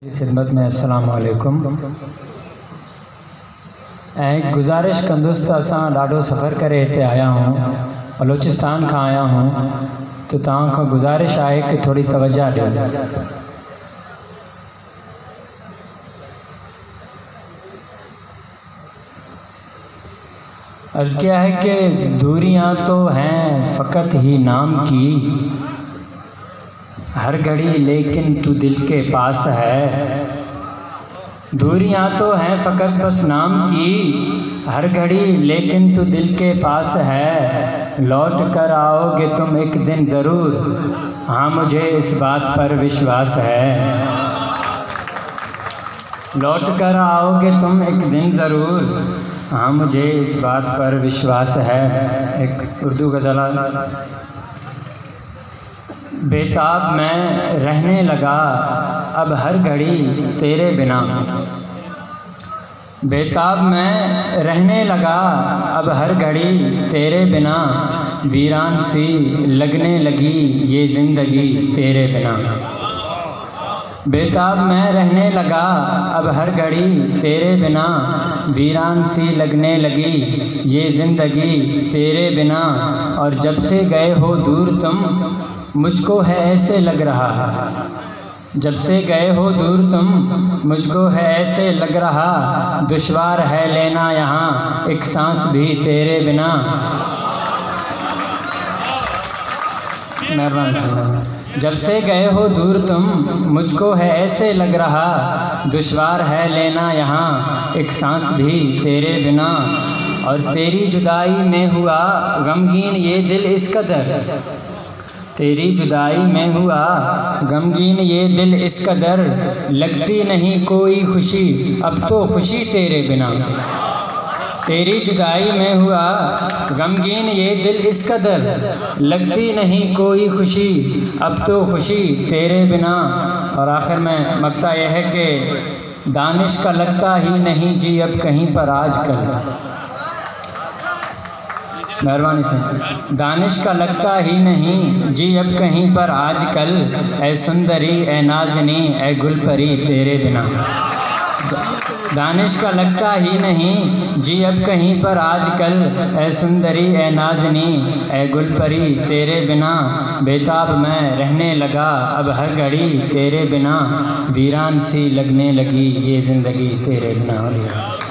खिदमत में अस्सलाम वालेकुम। ऐं गुज़ारिश कंदुसि त असां ॾाढो सफ़र करे हिते आया हूँ, बलोचिस्तान खां आया हूँ, तो तव्हां खां गुज़ारिश आहे कि थोड़ी तवज्जो ॾियो। अर्ज़ किया है कि दूरियां तो हैं फ़कत ही नाम की, हर घड़ी लेकिन तू दिल के पास है। दूरियां तो हैं फ़कत बस नाम की, हर घड़ी लेकिन तू दिल के पास है। लौट कर आओगे तुम एक दिन ज़रूर, हाँ मुझे इस बात पर विश्वास है। लौट कर आओगे तुम एक दिन ज़रूर, हाँ मुझे इस बात पर विश्वास है। एक उर्दू गज़ल। बेताब मैं रहने लगा अब हर घड़ी तेरे बिना। बेताब मैं रहने लगा अब हर घड़ी तेरे बिना, वीरान सी लगने लगी ये ज़िंदगी तेरे बिना। बेताब मैं रहने लगा अब हर घड़ी तेरे बिना, वीरान सी लगने लगी ये ज़िंदगी तेरे बिना। और जब से गए हो दूर तुम मुझको है ऐसे लग रहा, जब से गए हो दूर तुम मुझको है ऐसे लग रहा, दुश्वार है लेना यहाँ एक सांस भी तेरे बिना। मेहरबानी। जब से गए हो दूर तुम मुझको है ऐसे लग रहा, दुश्वार है लेना यहाँ एक सांस भी तेरे बिना। और तेरी जुदाई में हुआ गमगीन ये दिल इस कदर, तेरी जुदाई में हुआ गमगीन ये दिल इस कदर, लगती नहीं कोई खुशी अब तो खुशी तेरे बिना। तेरी जुदाई में हुआ गमगीन ये दिल इस कदर, लगती नहीं कोई खुशी अब तो खुशी तेरे बिना। और आखिर में मक्ता यह है कि दानिश का लगता ही नहीं जी अब कहीं पर आजकल। मेहरबानी से। दानिश का लगता ही नहीं जी अब कहीं पर आजकल, ऐ सुंदरी ऐ नाज़नी ऐ गुलपरी तेरे बिना। दानिश का लगता ही नहीं जी अब कहीं पर आजकल, ऐ सुंदरी ऐ नाज़नी ऐ गुलपरी तेरे बिना। बेताब मैं रहने लगा अब हर घड़ी तेरे बिना, वीरान सी लगने लगी ये ज़िंदगी तेरे बिना।